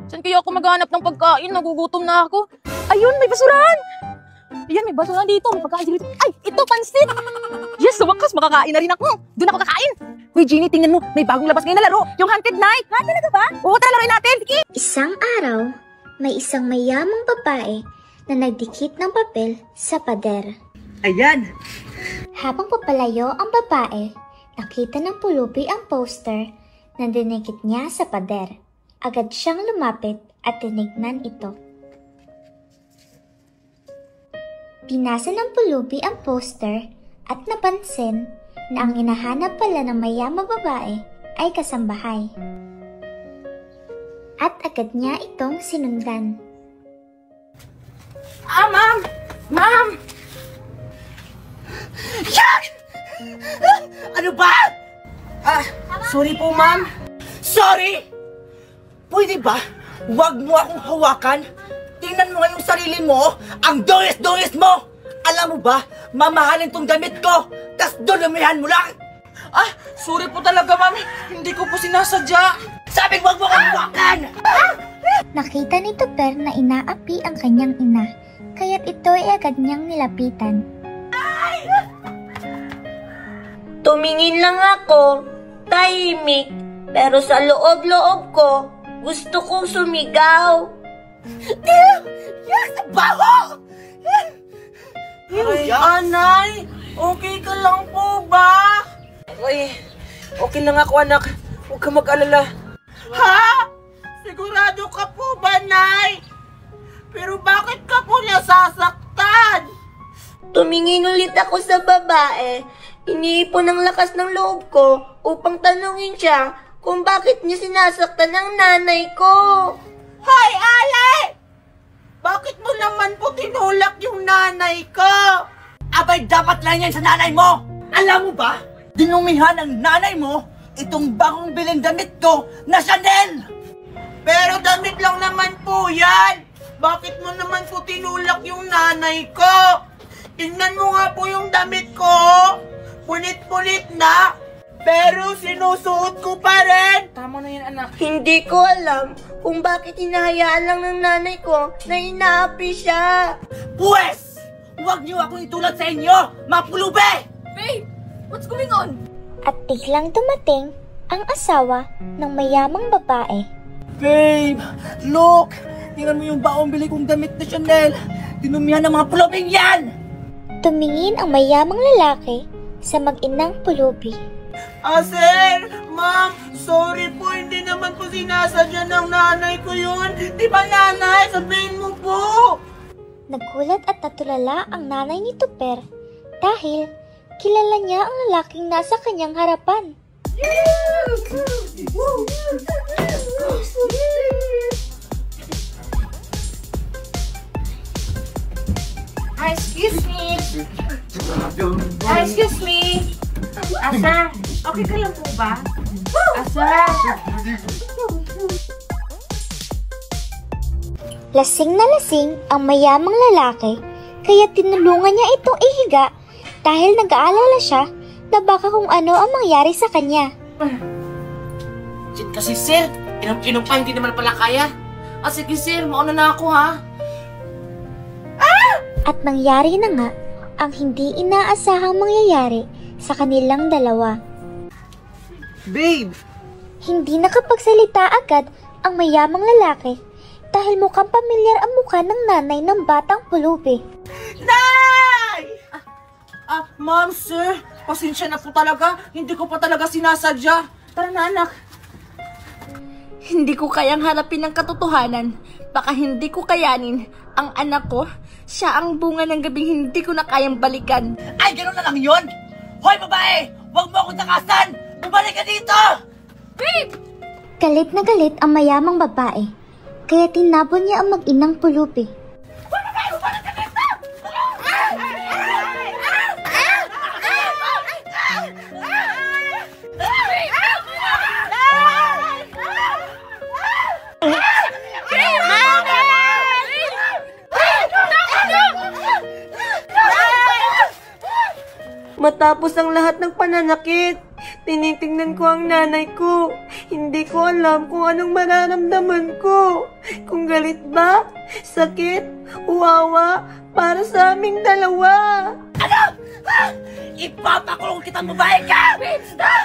Saan kaya ako maghanap ng pagkain? Nagugutom na ako. Ayun, may basurahan! Ayan, may basurahan dito. May pagkain dito. Ay, ito, pansit! Yes, sa wakas, makakain na rin ako. Doon ako kakain. Uy, Jeannie, tingnan mo. May bagong labas ngayon na laro. Yung Haunted Night. Ha, talaga ba? Oo, tara, laruin natin. Sige. Isang araw, may isang mayamang babae na nagdikit ng papel sa pader. Ayan! Habang papalayo ang babae, nakita ng pulubi ang poster na dinikit niya sa pader. Agad siyang lumapit at tinignan ito. Binasa ng pulubi ang poster at napansin na ang hinahanap pala ng mayamang babae ay kasambahay. At agad niya itong sinundan. Ah, ma'am! Ma'am! Yan! Ano ba? Sorry po, ma'am. Sorry! Pwede ba? Huwag mo akong hawakan. Tingnan mo nga yung sarili mo. Ang dungis-dungis mo! Alam mo ba, mamahalin tong damit ko. Tas dudumihan mo lang. Sorry po talaga, ma'am. Hindi ko po sinasadya. Sabi huwag mo akong hawakan! Nakita ni Tupper na inaapi ang kanyang ina, kaya't ito ay agad niyang nilapitan. Tumingin lang ako, tahimik, pero sa loob-loob ko, gusto kong sumigaw. Yan! Sa baho! Ay, anay! Okay ka lang po ba? Ay, okay lang ako, anak. Huwag ka mag-alala. Ha? Sigurado ka po ba, Nay? Pero bakit ka po nasasaktan? Tumingin ulit ako sa babae. Iniipon ang lakas ng loob ko upang tanungin siya kung bakit niya sinasaktan ang nanay ko. Hoy, Ale! Bakit mo naman po tinulak yung nanay ko? Abay, dapat lang yan sa nanay mo! Alam mo ba, dinumihan ng nanay mo itong bagong biling damit ko na Chanel! Pero damit lang naman po yan! Bakit mo naman po tinulak yung nanay ko? Tingnan mo nga po yung damit ko! Punit-punit na! Pero sinusuot ko pa rin! Tama na yan, anak. Hindi ko alam kung bakit hinahayaan lang ng nanay ko na inaapi siya. Pwes! Huwag niyo akong itulad sa inyo, mga pulubi! Babe, what's going on? At biglang dumating ang asawa ng mayamang babae. Babe, look! Tingnan mo yung baong bili kong damit na Chanel. Dinumihan ng mga pulubing yan! Tumingin ang mayamang lalaki sa mag-inang pulubi. Sir! Ma'am! Sorry po, hindi naman po sinasadya ng nanay ko yun. Di ba, nanay? Sabihin mo po! Nagulat at natulala ang nanay ni Tupper dahil kilala niya ang lalaking nasa kanyang harapan. Excuse me. Excuse me. Asa, okay ka lang po ba? Asa. Lasing na lasing ang mayamang lalaki kaya tinulungan niya itong ihiga dahil nag-aalala siya na baka kung ano ang mangyari sa kanya. Kasi sir, inom pa hindi naman pala kaya. Sige sir, mauna na ako ha. At nangyari na nga ang hindi inaasahang mangyayari sa kanilang dalawa. Babe! Hindi nakapagsalita agad ang mayamang lalaki dahil mukhang pamilyar ang mukha ng nanay ng batang pulubi. Nay! Ma'am, sir, pasensya na po talaga. Hindi ko pa talaga sinasadya. Tara na, anak. Hindi ko kayang harapin ang katotohanan. Baka hindi ko kayanin ang anak ko. Siya ang bunga ng gabing hindi ko na kayang balikan. Ay, gano'n na lang yun! Hoy, babae! Huwag mo akong takasan! Bumalik ka dito! Babe! Galit na galit ang mayamang babae, kaya tinabon niya ang mag-inang pulubi. Matapos ang lahat ng pananakit, tinitingnan ko ang nanay ko. Hindi ko alam kung anong mararamdaman ko. Kung galit ba, sakit, uwawa, para sa aming dalawa. Ano? Ha? Ipapakulong kitang babae ka! Bitch! Ha?